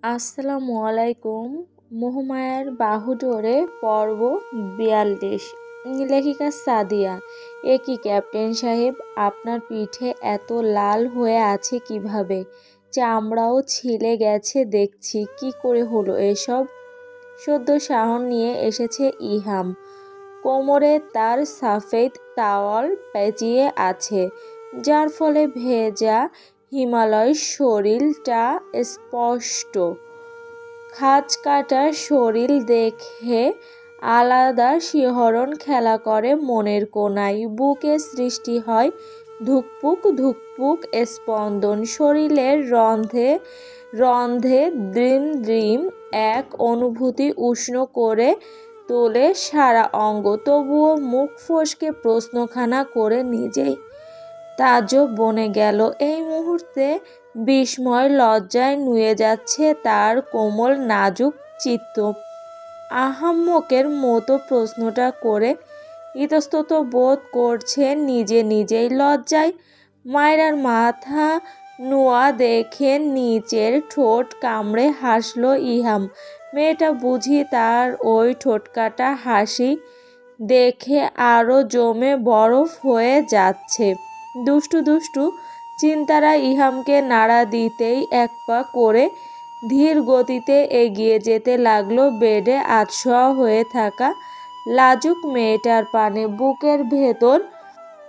আসসালামু আলাইকুম। মোহমায়ার বাহুডোরে পর্ব ৪২। লেখিকা সাদিয়া। এ কি ক্যাপ্টেন সাহেব, আপনার পিঠে এত লাল হয়ে আছে কিভাবে? চামড়াও ছিলে গেছে দেখছি, কি করে হলো এসব? সদ্য শাহন নিয়ে এসেছে ইহাম। কোমরে তার সাফেদ তাওয়াল পেঁচিয়ে আছে, যার ফলে ভেজা হিমালয় শরীরটা স্পষ্ট। খাঁজ কাটা শরীর দেখে আলাদা শিহরণ খেলা করে মনের কোনায়। বুকে সৃষ্টি হয় ধুকপুক ধুকপুক স্পন্দন। শরীরের রন্ধে রন্ধে দ্রিম দ্রিম এক অনুভূতি উষ্ণ করে তোলে সারা অঙ্গ। তবুও মুখ ফসকে প্রশ্নখানা করে নিজেই তাজ্জব বনে গেল। এই মুহূর্তে বিস্ময় লজ্জায় নুয়ে যাচ্ছে তার কোমল নাজুক চিত্ত। আহাম্মকের মতো প্রশ্নটা করে ইতস্তত বোধ করছে নিজে নিজেই। লজ্জায় মায়রার মাথা নোয়া দেখে নিচের ঠোঁট কামড়ে হাসল ইহাম। মেয়েটা বুঝি তার ওই ঠোঁটকাটা হাসি দেখে আরও জমে বরফ হয়ে যাচ্ছে। দুষ্টু দুষ্টু চিন্তারা ইহামকে নাড়া দিতেই এক পা করে ধীর গতিতে এগিয়ে যেতে লাগলো বেডে আধশোয়া হয়ে থাকা লাজুক মেয়েটার পানে। বুকের ভেতর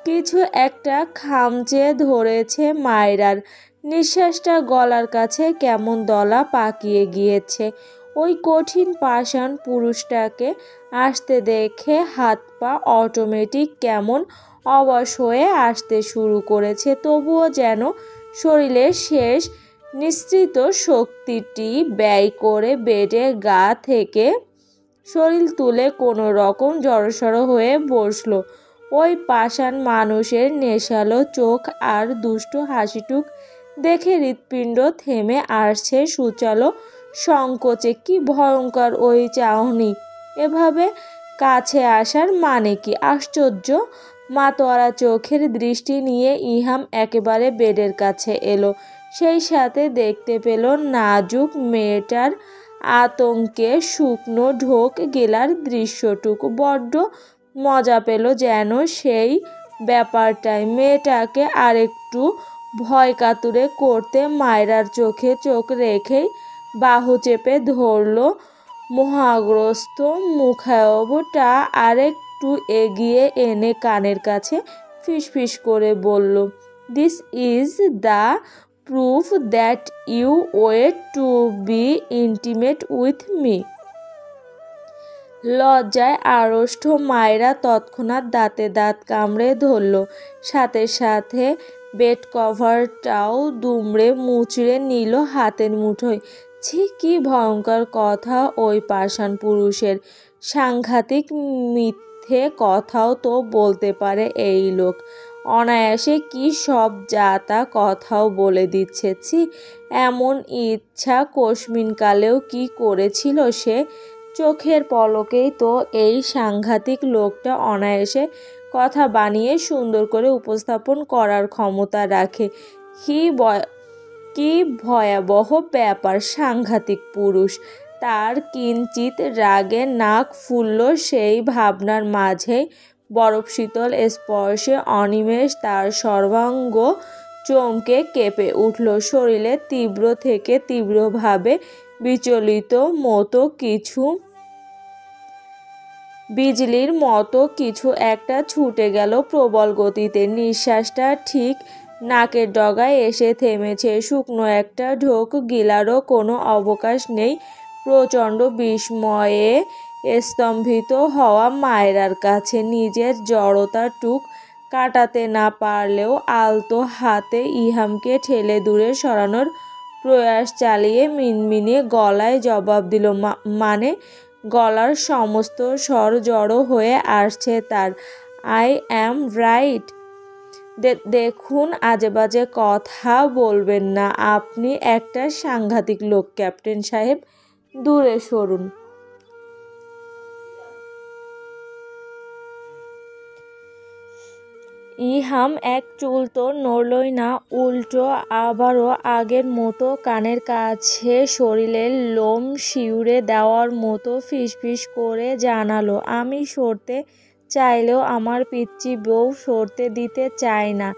কিছু একটা খামচে ধরেছে মায়রার। নিঃশ্বাসটা গলার কাছে কেমন দলা পাকিয়ে গিয়েছে। ওই কঠিন পাষাণ পুরুষটাকে আসতে দেখে হাত পা অটোমেটিক কেমন অবশ হয়ে আসতে শুরু করেছে। তবুও যেন শরীরের শেষ নিঃসৃত শক্তিটি ব্যয় করে বেডে গা থেকে শরীর তুলে কোনো রকম জড়সড় হয়ে বসল। ওই পাষাণ মানুষের নেশালো চোখ আর দুষ্টু হাসিটুক দেখে হৃৎপিণ্ড থেমে আসছে সুচালো সংকোচে। কি ভয়ঙ্কর ওই চাহনি! এভাবে কাছে আসার মানে কি? আশ্চর্য! মাতোয়ারা চোখের দৃষ্টি নিয়ে ইহাম একেবারে বেডের কাছে এলো। সেই সাথে দেখতে পেল নাজুক মেয়েটার আতঙ্কে শুকনো ঢোক গেলার দৃশ্যটুকু। বড্ড মজা পেল যেন সেই ব্যাপারটায়। মেয়েটাকে আরেকটু ভয় কাতুরে করতে মায়রার চোখে চোখ রেখেই বাহু চেপে ধরল। মোহাগ্রস্ত মুখায়বটা আরেকটু এগিয়ে এনে কানের কাছে ফিসফিস করে বলল, this is the proof that you wait to be intimate with me. লজ্জায় আড়ষ্ট মায়রা তৎক্ষণাৎ দাঁতে দাঁত কামড়ে ধরল। সাথে সাথে বেড কভারটাও দুমড়ে মুচড়ে নিল হাতের মুঠোয়। ছি, কি ভয়ঙ্কর কথা ওই পাষাণ পুরুষের! সাংঘাতিক মিথ্যে কথাও তো বলতে পারে এই লোক। অনায়াসে কি সব যা তা কথাও বলে দিচ্ছে। ছি, এমন ইচ্ছা কোশমিনকালেও কি করেছিল সে? চোখের পলকেই তো এই সাংঘাতিক লোকটা অনায়াসে কথা বানিয়ে সুন্দর করে উপস্থাপন করার ক্ষমতা রাখে। কি ভয়াবহ ব্যাপার! সাংঘাতিক পুরুষ! তার কিঞ্চিত রাগে নাক ফুলল। সেই ভাবনার মাঝেই বরফ শীতল স্পর্শে অনিমেষ তার সর্বাঙ্গ চমকে কেঁপে উঠল। শরীরে তীব্র থেকে তীব্রভাবে বিচলিত মতো কিছু, বিজলির মতো কিছু একটা ছুটে গেল প্রবল গতিতে। নিঃশ্বাসটা ঠিক নাকের ডগায় এসে থেমেছে। শুকনো একটা ঢোক গিলারও কোনো অবকাশ নেই। প্রচণ্ড বিস্ময়ে স্তম্ভিত হওয়া মায়রার কাছে নিজের জড়তাটুক কাটাতে না পারলেও আলতো হাতে ইহামকে ঠেলে দূরে সরানোর প্রয়াস চালিয়ে মিনমিনিয়ে গলায় জবাব দিল, মানে? গলার সমস্ত স্বর জড়ো হয়ে আসছে তার। I am right? দেখুন, আজেবাজে কথা বলবেন না। আপনি একটা সাংঘাতিক লোক ক্যাপ্টেন সাহেব। দূরে সরুন। ইহাম এক চুল তো নড়লই না, উল্টো আবারও আগের মতো কানের কাছে শরীরের লোম শিউরে দেওয়ার মতো ফিসফিস করে জানালো, আমি সরতে চাইলেও আমার পিচ্চি বউ সরতে দিতে চায় না।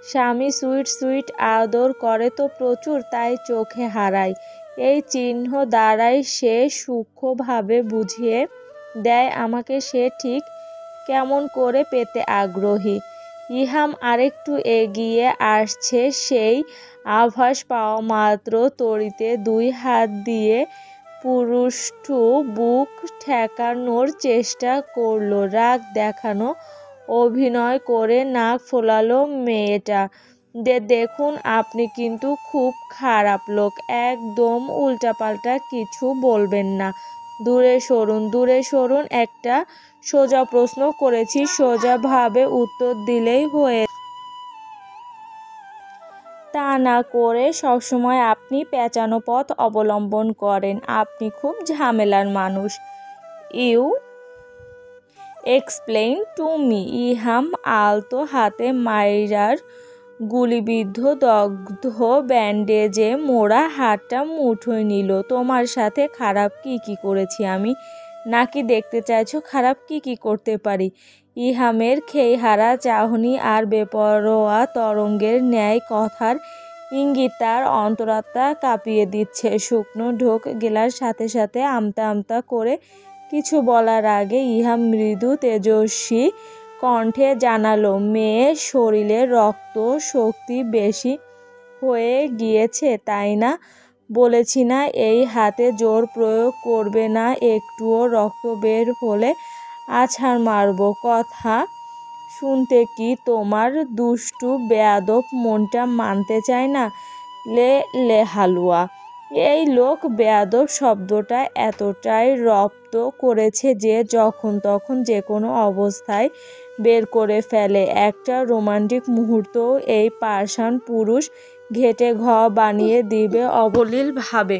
স্বামী সুইট সুইট আদর করে তো প্রচুর, তাই চোখে হারায়। এই চিহ্ন দ্বারাই সে সূক্ষ্মভাবে বুঝিয়ে দেয় আমাকে সে ঠিক কেমন করে পেতে আগ্রহী। ইহাম আরেকটু এগিয়ে আসছে, সেই আভাস পাওয়া মাত্র তড়িতে দুই হাত দিয়ে পুরুষ্টু বুক ঠেকানোর চেষ্টা করলো। রাগ দেখানো অভিনয় করে নাক ফোলালো মেয়েটা। দেখুন, আপনি কিন্তু খুব খারাপ লোক, একদম উল্টাপাল্টা কিছু বলবেন না। দূরে সরুন, দূরে সরুন। একটা সোজা প্রশ্ন করেছি, সোজাভাবে উত্তর দিলেই হয়ে। তা না করে সবসময় আপনি পেঁচানো পথ অবলম্বন করেন। আপনি খুব ঝামেলার মানুষ। You explain to me. ইহাম আলতো হাতে মাইরার গুলিবিদ্ধ দগ্ধ ব্যান্ডেজে মোড়া হাতটা মুঠোয় নিল। তোমার সাথে খারাপ কি করেছি আমি? নাকি দেখতে চাইছো খারাপ কি করতে পারি? ইহামের খেইহারা চাহনি আর বেপরোয়া তরঙ্গের ন্যায় কথার ইঙ্গিত তার অন্তরাত্মা কাঁপিয়ে দিচ্ছে। শুকনো ঢোক গেলার সাথে সাথে আমতা আমতা করে কিছু বলার আগে ইহাম মৃদু তেজস্বী কণ্ঠে জানালো, মেয়ে শরীরে রক্ত শক্তি বেশি হয়ে গিয়েছে, তাই না? বলেছি না এই হাতে জোর প্রয়োগ করবে না, একটুও রক্ত বের হলে আছাড় মারব। কথা শুনতে কি তোমার দুষ্টু বেয়াদব মনটা মানতে চায় না? লে হালুয়া। এই লোক বেয়াদব শব্দটা এতটাই রপ্ত করেছে যে যখন তখন যে কোনো অবস্থায় বের করে ফেলে। একটা রোমান্টিক মুহূর্তও এই পাষাণ পুরুষ ঘেঁটে ঘ বানিয়ে দিবে অবলীলভাবে।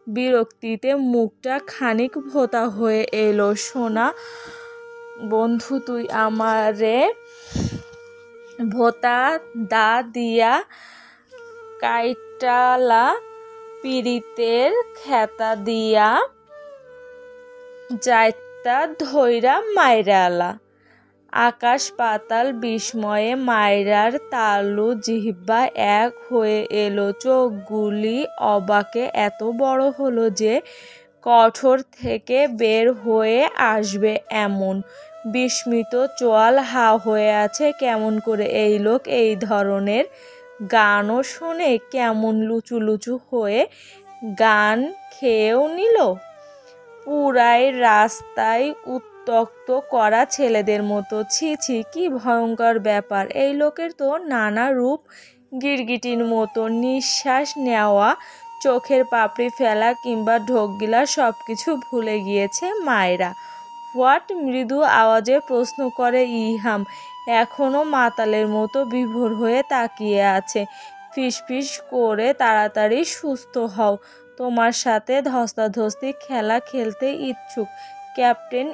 বিরক্তিতে মুখটা খানিক ভোঁতা হয়ে এলো। সোনা বন্ধু, তুই আমারে ভোঁতা দা দিয়া কাইটালা পিরিতের খেতা দিয়া যাইতা ধইরা মাইরালা। আকাশ পাতাল বিস্ময়ে মায়রার তালু জিহ্বা এক হয়ে এলো। চোখগুলি অবাকে এত বড় হলো যে কঠোর থেকে বের হয়ে আসবে এমন। বিস্মিত চোয়াল হা হয়ে আছে। কেমন করে এই লোক এই ধরনের গানও শোনে? কেমন লুচু লুচু হয়ে গান খেয়েও নিল। পুরাই রাস্তায় উত্ত্যক্ত করা ছেলেদের মতো। ছি ছি, কি ভয়ঙ্কর ব্যাপার। এই লোকের তো নানা রূপ। গিরগিটির মতো নিঃশ্বাস নেওয়া, চোখের পাপড়ি ফেলা কিংবা ঢোক গিলা সব কিছু ভুলে গিয়েছে মায়রা। হোয়াট? মৃদু আওয়াজে প্রশ্ন করে ইহাম। এখনও মাতালের মতো বিভোর হয়ে তাকিয়ে আছে। ফিসফিস করে তাড়াতাড়ি সুস্থ হও। তোমার সাথে ধস্তাধস্তি খেলা খেলতে ইচ্ছুক ক্যাপ্টেন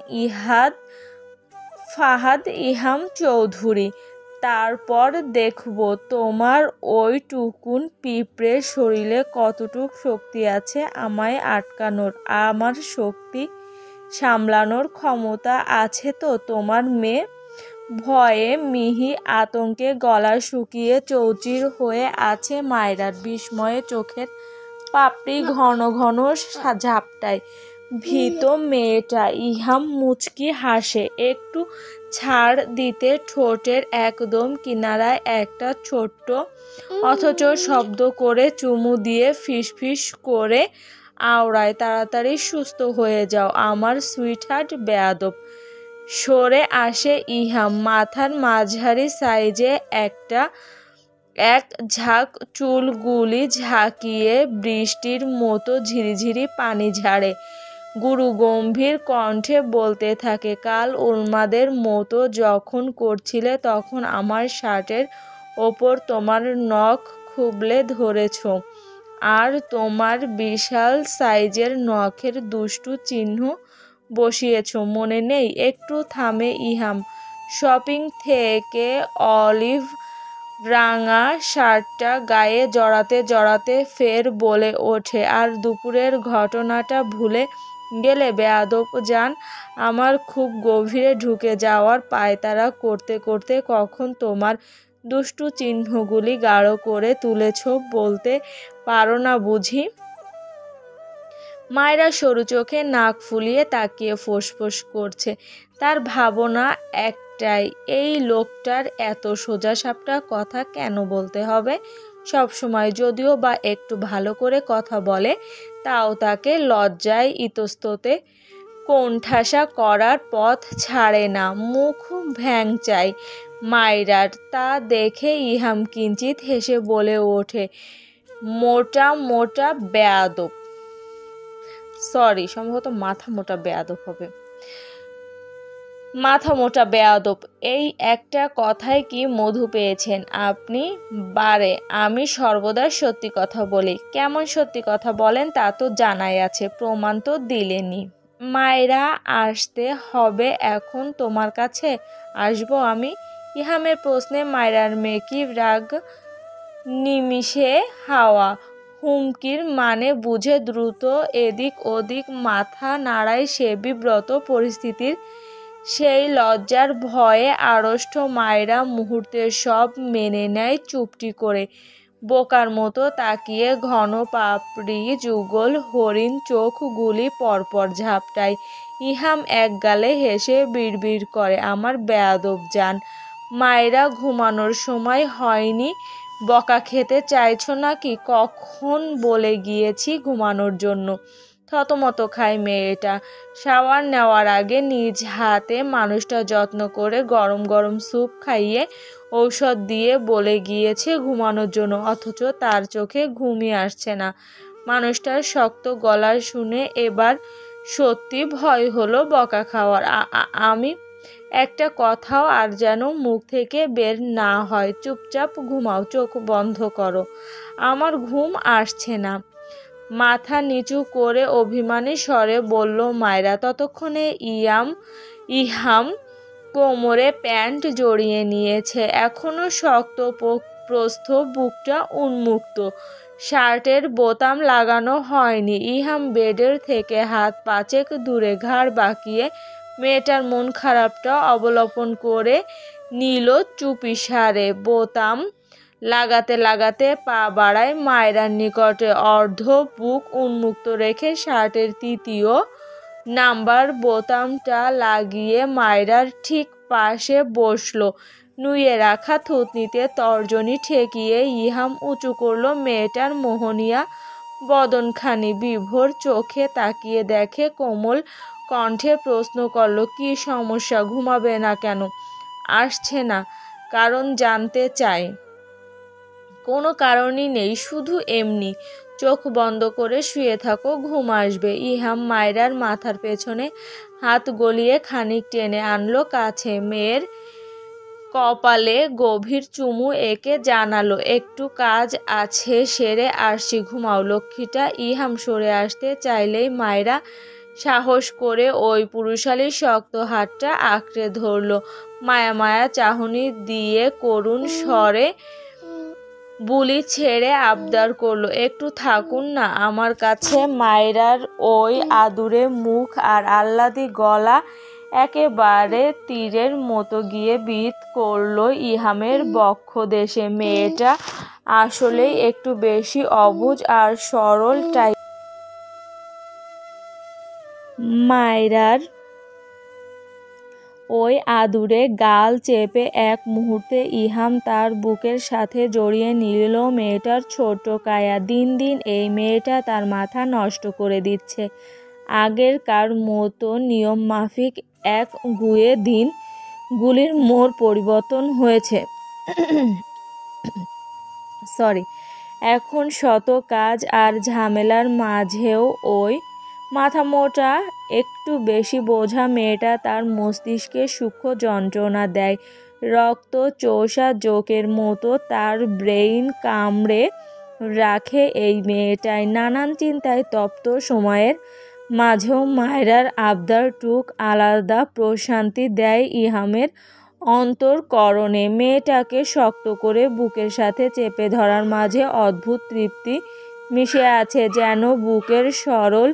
ফাহাদ ইহাম চৌধুরী। তারপর দেখব তোমার ওই টুকুন পিঁপড়ে শরীরে কতটুক শক্তি আছে আমায় আটকানোর। আমার শক্তি সামলানোর ক্ষমতা আছে তো তোমার মেয়ে? ভয়ে মিহি আতঙ্কে গলা শুকিয়ে চৌচির হয়ে আছে মায়রার। বিস্ময়ে চোখের পাপড়ি ঘন ঘন ঝাপটায়। ভীত মেয়েটা। ইহাম মুচকি হাসে। একটু ছাড় দিতে ঠোঁটের একদম কিনারায় একটা ছোট্ট অথচ শব্দ করে চুমু দিয়ে ফিসফিস করে আওড়ায়, তাড়াতাড়ি সুস্থ হয়ে যাও আমার সুইটহার্ট বেয়াদব। সরে আসে ইহাম। মাথার মাঝারি সাইজে এক ঝাঁক চুলগুলি ঝাঁকিয়ে বৃষ্টির মতো ঝিরিঝিরি পানি ঝাড়ে। গুরু গম্ভীর কণ্ঠে বলতে থাকে, কাল উন্মাদের মতো যখন করছিলে তখন আমার শার্টের ওপর তোমার নখ খুবলে ধরেছ আর তোমার বিশাল সাইজের নখের দুষ্টু চিহ্ন বসিয়েছ, মনে নেই? একটু থামে ইহাম। শপিং থেকে অলিভ রাঙা শার্টটা গায়ে জড়াতে জড়াতে ফের বলে ওঠে, আর দুপুরের ঘটনাটা ভুলে গেলে বেয়াদব জান? আমার খুব গভীরে ঢুকে যাওয়ার পায়তারা করতে করতে কখন তোমার দুষ্টু চিহ্নগুলি গাঢ় করে তুলেছ বলতে পারো না বুঝি? মায়েরা সরু চোখে নাক ফুলিয়ে তাকিয়ে ফোঁসফোঁস করছে। তার ভাবনা একটাই, এই লোকটার এত সোজাসাপটা কথা কেন বলতে হবে সব সময়? যদিও বা একটু ভালো করে কথা বলে, তাও তাকে লজ্জায় ইতস্ততে কোণঠাসা করার পথ ছাড়ে না। মুখ ভ্যাংচায় মায়রার। তা দেখে ইহাম কিঞ্চিত হেসে বলে ওঠে, মোটা মোটা বেয়াদব। সরি, সম্ভবত মাথা মোটা বেয়াদব হবে। মাথা মোটা বেয়াদব, এই একটা কথায় কি মধু পেয়েছেন আপনি? বারে, আমি সর্বদা সত্যি কথা বলি। কেমন সত্যি কথা বলেন তা তো জানাই আছে, প্রমাণ তো দিলেনি। মায়েরা, আসতে হবে এখন তোমার কাছে? আসবো আমি? ইহামের প্রশ্নে মায়রার মেকি রাগ নিমিষে হাওয়া। হুমকির মানে বুঝে দ্রুত এদিক ওদিক মাথা নাড়ায় সে। বিব্রত পরিস্থিতির সেই লজ্জার ভয়ে আড়ষ্ট মায়েরা মুহূর্তে সব মেনে নেয় চুপটি করে, বোকার মতো তাকিয়ে ঘন পাপড়ি যুগল হরিণ চোখগুলি পরপর ঝাপটায়। ইহাম এক গালে হেসে বিড়বিড় করে, আমার বেয়াদব জান। মায়েরা, ঘুমানোর সময় হয়নি? বকা খেতে চাইছো নাকি? কখন বলে গিয়েছি ঘুমানোর জন্য? থতমত খায় মেয়েটা। শাওয়ার নেওয়ার আগে নিজ হাতে মানুষটা যত্ন করে গরম গরম স্যুপ খাইয়ে ঔষধ দিয়ে বলে গিয়েছে ঘুমানোর জন্য, অথচ তার চোখে ঘুমই আসছে না। মানুষটার শক্ত গলা শুনে এবার সত্যি ভয় হলো বকা খাওয়ার। আমি একটা কথাও আর যেন মুখ থেকে বের না হয়। চুপচাপ ঘুমাও, চোখ বন্ধ করো। আমার ঘুম আসছে না। মাথা নিচু করে অভিমানী স্বরে বলল মায়রা। ততক্ষণে ইহাম কোমরে প্যান্ট জড়িয়ে নিয়েছে। এখনো শক্ত প্রস্থ, বুকটা উন্মুক্ত, শার্টের বোতাম লাগানো হয়নি। ইহাম বেডের থেকে হাত পাঁচেক দূরে ঘাড় বাঁকিয়ে মেয়েটার মন খারাপটা অবলোকন করে নিল চুপিসারে। বোতাম লাগাতে লাগাতে পা বাড়ায় মায়রার নিকটে, অর্ধ বুক উন্মুক্ত রেখে শার্টের তৃতীয় নাম্বার বোতামটা লাগিয়ে মায়রার ঠিক পাশে বসলো। নুয়ে রাখা থুতনিতে তর্জনী ঠেকিয়ে ইহাম উঁচু করলো মেয়েটার মোহনীয়া বদনখানি। বিভোর চোখে তাকিয়ে দেখে, কোমল কণ্ঠে প্রশ্ন করলো, কি সমস্যা? ঘুমাবে না কেন? আসছে না কারণ জানতে চায়? কোনো কারণই নেই, শুধু এমনি। চোখ বন্ধ করে শুয়ে থাকো, ঘুম আসবে। ইহাম মায়রার মাথার পেছনে হাত গলিয়ে খানিক টেনে আনলো কাছে। মেয়ের কপালে গভীর চুমু এঁকে জানালো, একটু কাজ আছে, সেরে আসছি, ঘুমাও লক্ষ্মীটা। ইহাম সরে আসতে চাইলেই মায়রা সাহস করে ওই পুরুষালী শক্ত হাতটা আঁকড়ে ধরল। মায়া মায়া চাহনি দিয়ে করুণ স্বরে বুলি ছেড়ে আবদার করলো, একটু থাকুন না আমার কাছে। মায়রার ওই আদুরে মুখ আর আহ্লাদি গলা একেবারে তীরের মতো গিয়ে বিঁধ করলো ইহামের বক্ষদেশে। মেয়েটা আসলেই একটু বেশি অবুঝ আর সরল টাইপ। মায়রার ওই আদুরে গাল চেপে এক মুহূর্তে ইহাম তার বুকের সাথে জড়িয়ে নিল মেয়েটার ছোট কায়া। দিন দিন এই মেয়েটা তার মাথা নষ্ট করে দিচ্ছে। আগেরকার মতো নিয়ম মাফিক এক গুয়ে দিন গুলির মোড় পরিবর্তন হয়েছে। এখন শত কাজ আর ঝামেলার মাঝেও ওই মাথামোটা একটু বেশি বোঝা মেয়েটা তার মস্তিষ্কে সূক্ষ্ম যন্ত্রণা দেয়। রক্ত চোষা জোকের মতো তার ব্রেইন কামড়ে রাখে এই মেয়েটাই। নানান চিন্তায় তপ্ত সময়ের মাঝেও মায়রার আবদার টুক আলাদা প্রশান্তি দেয় ইহামের অন্তরকরণে। মেয়েটাকে শক্ত করে বুকের সাথে চেপে ধরার মাঝে অদ্ভুত তৃপ্তি মিশে আছে, যেন বুকের সরল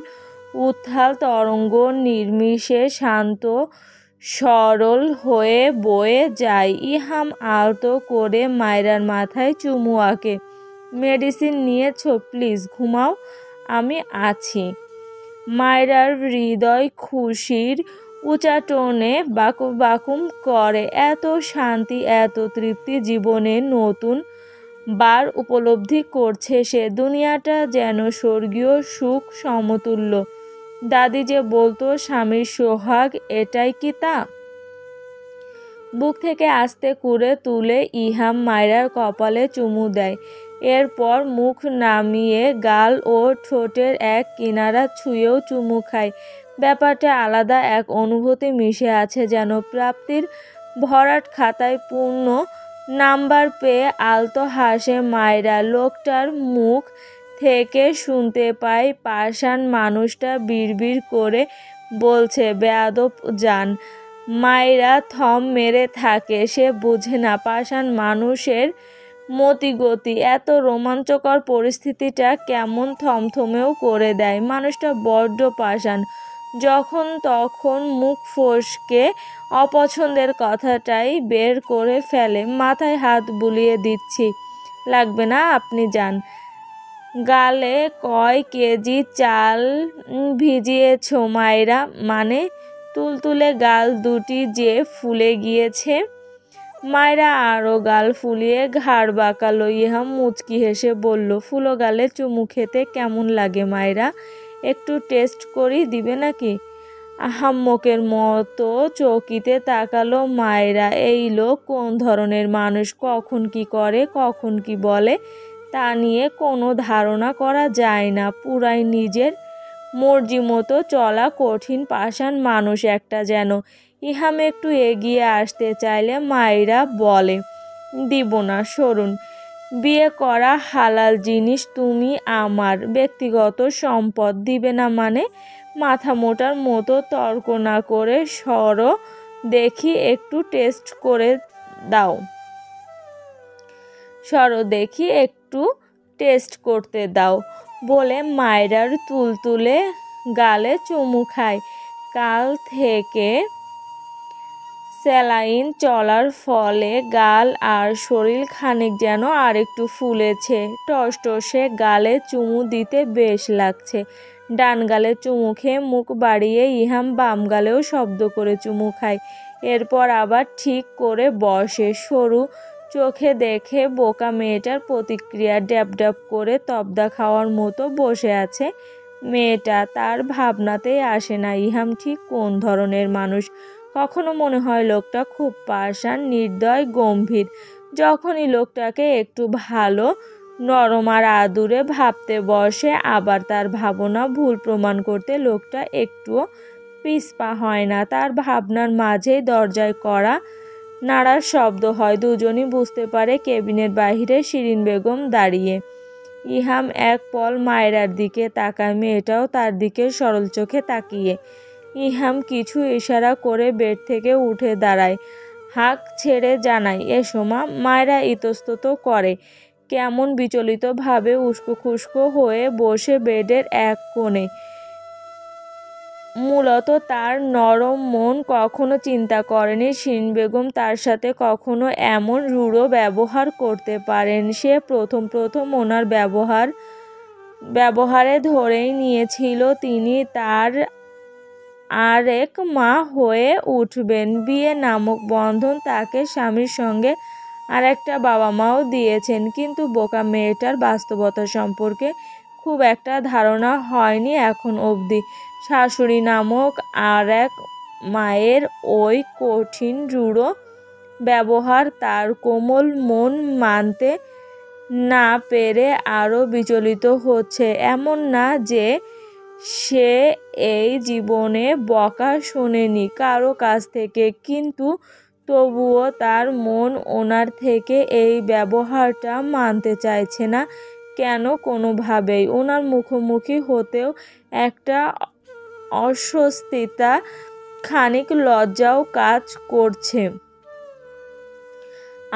উত্তাল তরঙ্গ নির্মিষে শান্ত সরল হয়ে বয়ে যায়। ইহাম আলতো করে মায়রার মাথায় চুমু আঁকে। মেডিসিন নিয়েছো? প্লিজ ঘুমাও, আমি আছি। মায়রার হৃদয় খুশির উচাটনে বাকুম করে। এত শান্তি, এত তৃপ্তি জীবনে নতুন বার উপলব্ধি করছে সে। দুনিয়াটা যেন স্বর্গীয় সুখ সমতুল্য। দাদি যে বলতো স্বামীর সোহাগ, এটাই কি তা? বুক থেকে আস্তে করে তুলে ইহাম মায়রার কপালে চুমু দেয়। এরপর মুখ নামিয়ে গাল ও ঠোঁটের এক কিনারা ছুঁয়েও চুমু খায়। ব্যাপারটা আলাদা এক অনুভূতি মিশে আছে, যেন প্রাপ্তির ভরাট খাতায় পূর্ণ নাম্বার পেয়ে আলতো হাসে মায়রা। লোকটার মুখ থেকে শুনতে পায় পাষাণ মানুষটা বিড়বিড় করে বলছে, বেয়াদব জান। মায়রা থম মেরে থাকে। সে বোঝে না পাষাণ মানুষের মতিগতি। এত রোমাঞ্চকর পরিস্থিতিটা কেমন থমথমেও করে দেয়। মানুষটা বড্ড পাষাণ। যখন তখন মুখ ফসকে অপছন্দের কথাটাই বের করে ফেলে। মাথায় হাত বুলিয়ে দিচ্ছি, লাগবে না, আপনি যান। গালে কয় কেজি চাল ভিজিয়েছ মায়রা? মানে? তুলতুলে গাল দুটি যে ফুলে গিয়েছে। মায়রা আরও গাল ফুলিয়ে ঘাড় বাঁকালো। ইহাম মুচকি হেসে বলল, ফুলো গালে চুমু খেতে কেমন লাগে মায়রা? একটু টেস্ট করি, দিবে নাকি? আহাম্মকের মতো চকিতে তাকালো মায়রা। এই লোক কোন ধরনের মানুষ, কখন কি করে, কখন কি বলে, তা নিয়ে কোনো ধারণা করা যায় না। পুরাই নিজের মর্জি মতো চলা কঠিন পাষাণ মানুষ একটা যেন। ইহাম একটু এগিয়ে আসতে চাইলে মায়রা বলে, দিব না, সরুন। বিয়ে করা হালাল জিনিস, তুমি আমার ব্যক্তিগত সম্পদ। দিবে না মানে? মাথা মোটার মতো তর্ক না করে সরো দেখি, একটু টেস্ট করে দাও। সরো দেখি, একটু টেস্ট করতে দাও বলে মায়রার তুলতুলে গালে চুমু খায়। কাল থেকে স্যালাইন চলার ফলে গাল আর শরীর খানিক যেন আরেকটু ফুলেছে। টসটসে গালে চুমু দিতে বেশ লাগছে। ডান গালে চুমু খেয়ে মুখ বাড়িয়ে ইহাম বাম গালেও শব্দ করে চুমু খায়। এরপর আবার ঠিক করে বসে। সরু চোখে দেখে বোকা মেয়েটার প্রতিক্রিয়া। ড্যাব ড্যাব করে তবদা খাওয়ার মতো বসে আছে মেয়েটা। তার ভাবনাতেই আসে না ইহাম ঠিক কোন ধরনের মানুষ। কখনো মনে হয় লোকটা খুব পাষাণ, নির্দয়, গম্ভীর। যখনই লোকটাকে একটু ভালো, নরম আর আদুরে ভাবতে বসে, আবার তার ভাবনা ভুল প্রমাণ করতে লোকটা একটুও পিছপা হয় না। তার ভাবনার মাঝেই দরজায় কড়া নাড়ার শব্দ হয়। দুজনই বুঝতে পারে কেবিনের বাহিরে শিরিন বেগম দাঁড়িয়ে। ইহাম এক পল মায়রার দিকে তাকায়, মেয়েটাও তার দিকে সরল চোখে তাকিয়ে। ইহাম কিছু ইশারা করে বেড থেকে উঠে দাঁড়ায়, হাঁক ছেড়ে জানায়, এসো মা। মায়রা ইতস্তত করে, কেমন বিচলিতভাবে উস্কো খুস্কো হয়ে বসে বেডের এক কোণে। মূলত তার নরম মন কখনো চিন্তা করেনি শিরিন বেগম তার সাথে কখনো এমন রূঢ় ব্যবহার করতে পারেন। সে প্রথম ওনার ব্যবহারে ধরেই নিয়েছিল তিনি তার আরেক মা হয়ে উঠবেন। বিয়ে নামক বন্ধন তাকে স্বামীর সঙ্গে আর একটা বাবা মাও দিয়েছেন। কিন্তু বোকা মেয়েটার বাস্তবতা সম্পর্কে খুব একটা ধারণা হয়নি এখন অবধি। শাশুড়ি নামক আর এক মায়ের ওই কঠিন রূঢ় ব্যবহার তার কোমল মন মানতে না পেরে আরও বিচলিত হচ্ছে। এমন না যে সে এই জীবনে বকা শোনেনি কারো কাছ থেকে, কিন্তু তবুও তার মন ওনার থেকে এই ব্যবহারটা মানতে চাইছে না কেন কোনোভাবেই। ওনার মুখোমুখি হতেও একটা অস্বস্তিতা, খানিক লজ্জাও কাজ করছে।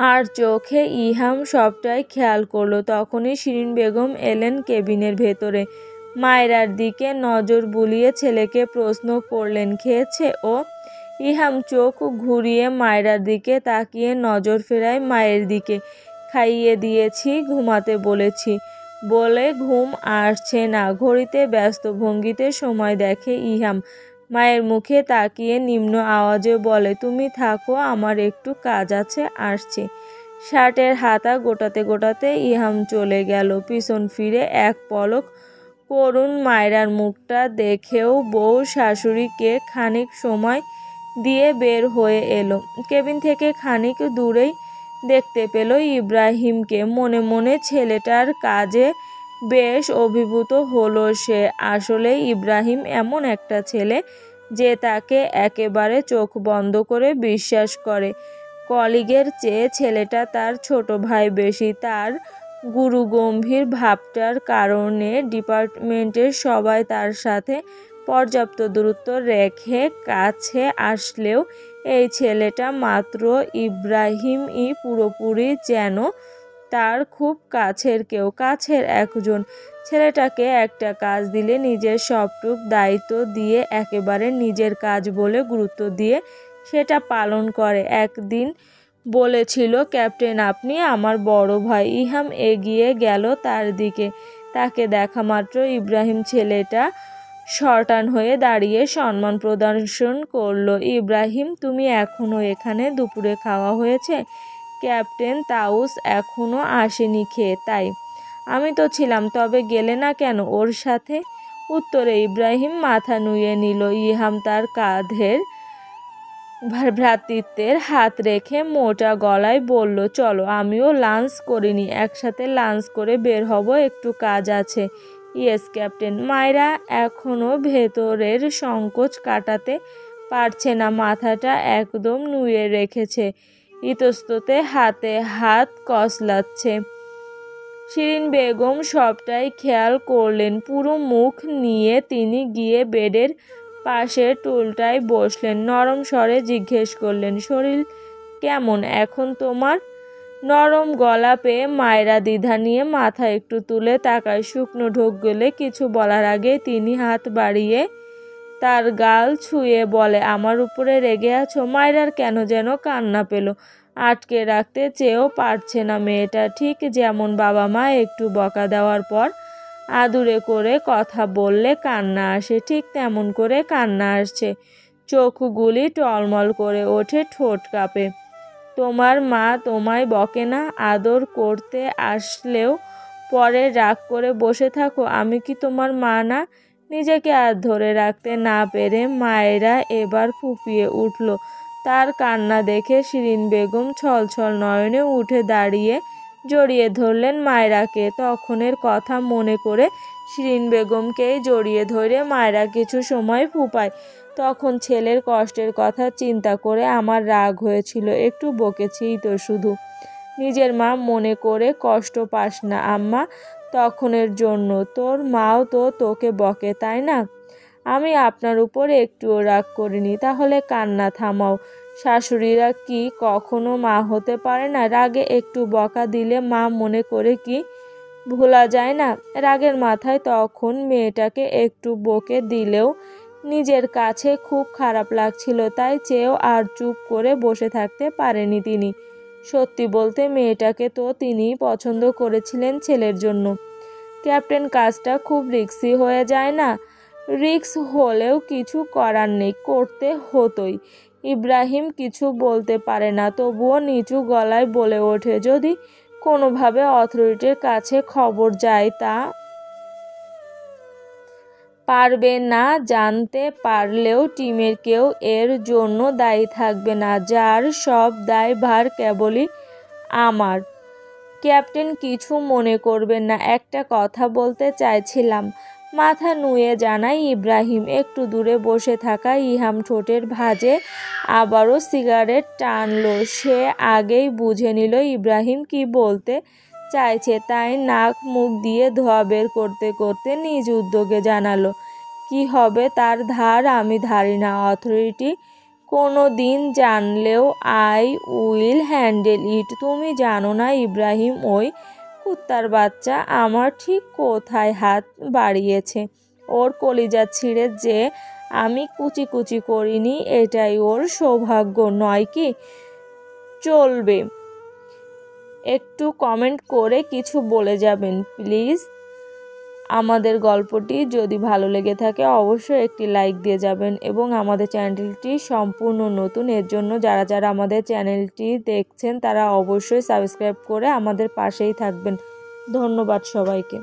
আর চোখে ইহাম সবটাই খেয়াল করলো। তখনই শিরিন বেগম এলেন কেবিনের ভেতরে। মায়রার দিকে নজর বুলিয়ে ছেলেকে প্রশ্ন করলেন, খেয়েছে ও? ইহাম চোখ ঘুরিয়ে মায়রার দিকে তাকিয়ে নজর ফেরায় মায়ের দিকে। খাইয়ে দিয়েছি, ঘুমাতে বলেছি বলে ঘুম আসছে না। ঘড়িতে ব্যস্ত ভঙ্গিতে সময় দেখে ইহাম। মায়ের মুখে তাকিয়ে নিম্ন আওয়াজে বলে, তুমি থাকো, আমার একটু কাজ আছে, আসছি। শার্টের হাতা গোটাতে গোটাতে ইহাম চলে গেল। পিছন ফিরে এক পলক করুণ মায়রার মুখটা দেখেও বউ শাশুড়িকে খানিক সময় দিয়ে বের হয়ে এলো। কেবিন থেকে খানিক দূরেই দেখতে পেল ইব্রাহিমকে। মনে মনে ছেলেটার কাজে বেশ অভিভূত হলো সে। আসলে ইব্রাহিম এমন একটা ছেলে যে তাকে একেবারে চোখ বন্ধ করে বিশ্বাস করে। কলিগের চেয়ে ছেলেটা তার ছোট ভাই বেশি। তার গুরুগম্ভীর ভাবটার কারণে ডিপার্টমেন্টের সবাই তার সাথে পর্যাপ্ত দূরত্ব রেখে কাছে আসলেও এই ছেলেটা মাত্র ইব্রাহিমই পুরোপুরি যেন তার খুব কাছের কেউ, কাছের একজন। ছেলেটাকে একটা কাজ দিলে নিজের সবটুক দায়িত্ব দিয়ে একেবারে নিজের কাজ বলে গুরুত্ব দিয়ে সেটা পালন করে। একদিন বলেছিল, ক্যাপ্টেন আপনি আমার বড় ভাই। ইহাম এগিয়ে গেল তার দিকে। তাকে দেখা মাত্র ইব্রাহিম ছেলেটা শটান হয়ে দাঁড়িয়ে সম্মান প্রদর্শন করলো। ইব্রাহিম, তুমি এখনো এখানে? দুপুরে খাওয়া হয়েছে? ক্যাপ্টেন তাউস এখনো আসেনি খেয়ে? তাই আমি তো ছিলাম, তবে গেলে না কেন ওর সাথে? উত্তরে ইব্রাহিম মাথা নুয়ে নিল। ইহাম তার কাঁধের ভ্রাতৃত্বের হাত রেখে মোটা গলায় বলল, চলো, আমিও লাঞ্চ করিনি, একসাথে লাঞ্চ করে বের হব, একটু কাজ আছে। Yes captain. মায়রা এখনো ভেতরের সংকোচ কাটাতে পারছে না, মাথাটা একদম নুয়ে রেখেছে, ইতস্ততে হাতে হাত কসলাচ্ছে। শিরিন বেগম সবটাই খেয়াল করলেন। পুরো মুখ নিয়ে তিনি গিয়ে বেডের পাশের টুলটায় বসলেন। নরম স্বরে জিজ্ঞেস করলেন, শরীর কেমন এখন তোমার? নরম গলা পেয়ে মায়রা দ্বিধা নিয়ে মাথা একটু তুলে তাকায়। শুকনো ঢোক গেলে কিছু বলার আগে তিনি হাত বাড়িয়ে তার গাল ছুঁয়ে বলে, আমার উপরে রেগে আছো? মায়রার কেন যেন কান্না পেল। আটকে রাখতে চেয়েও পারছে না মেয়েটা। ঠিক যেমন বাবা মা একটু বকা দেওয়ার পর আদুরে করে কথা বললে কান্না আসে, ঠিক তেমন করে কান্না আসছে। চোখগুলি টলমল করে ওঠে, ঠোঁট কাঁপে। তোমার মা তোমায় বকে না? আদর করতে আসলেও পরে রাগ করে বসে থাকো। আমি কি তোমার মা না? নিজেকে আর ধরে রাখতে না পেরে মায়েরা এবার ফুঁপিয়ে উঠল। তার কান্না দেখে শিরিন বেগম ছলছল নয়নে উঠে দাঁড়িয়ে জড়িয়ে ধরলেন মায়রাকে। তখনের কথা মনে করে শিরিন বেগমকেই জড়িয়ে ধরে মায়রা কিছু সময় ফুপায়। তখন ছেলের কষ্টের কথা চিন্তা করে আমার রাগ হয়েছিল, একটু বকেছিই তো শুধু। নিজের মা মনে করে কষ্ট পাস না আম্মা, তখনের জন্য। তোর মাও তো তোকে বকে, তাই না? আমি আপনার উপর একটুও রাগ করিনি। তাহলে কান্না থামাও। শাশুড়িরা কি কখনো মা হতে পারে না? রাগে একটু বকা দিলে মা মনে করে কি ভোলা যায় না? রাগের মাথায় তখন মেয়েটাকে একটু বকে দিলেও নিজের কাছে খুব খারাপ লাগছিল, তাই চেয়েও আর চুপ করে বসে থাকতে পারেনি তিনি। সত্যি বলতে মেয়েটাকে তো তিনিই পছন্দ করেছিলেন ছেলের জন্য। ক্যাপ্টেন, কাজটা খুব রিস্কি হয়ে যায় না? রিস্ক হলেও কিছু করার নেই, করতে হতোই। ইব্রাহিম কিছু বলতে পারে না, তবুও নিচু গলায় বলে ওঠে, যদি কোনোভাবে অথরিটির কাছে খবর যায় তা পারবে না। জানতে পারলেও টিমের কেউ এর জন্য দায়ী থাকবে না, যার সব দায়ভার কেবলই আমার। ক্যাপ্টেন, কিছু মনে করবেন না, একটা কথা বলতে চাইছিলাম। মাথা নুয়ে জানায় ইব্রাহিম। একটু দূরে বসে থাকা ইহাম ঠোঁটের ভাঁজে আবারও সিগারেট টানলো। সে আগেই বুঝে নিল ইব্রাহিম কি বলতে চাইছে, তাই নাক মুখ দিয়ে ধোঁয়া বের করতে করতে নিজ উদ্যোগে জানালো, কি হবে তার ধার আমি ধারি না। অথরিটি কোনো দিন জানলেও আই উইল হ্যান্ডেল ইট। তুমি জানো না ইব্রাহিম ওই কুত্তার বাচ্চা আমার ঠিক কোথায় হাত বাড়িয়েছে। ওর কলিজা ছিঁড়ে যে আমি কুচি কুচি করিনি এটাই ওর সৌভাগ্য নয় কি? চলবে, একটু কমেন্ট করে কিছু বলে যাবেন প্লিজ। আমাদের গল্পটি যদি ভালো লেগে থাকে অবশ্যই একটি লাইক দিয়ে যাবেন এবং আমাদের চ্যানেলটি সম্পূর্ণ নতুন, এর জন্য যারা যারা আমাদের চ্যানেলটি দেখছেন তারা অবশ্যই সাবস্ক্রাইব করে আমাদের পাশেই থাকবেন। ধন্যবাদ সবাইকে।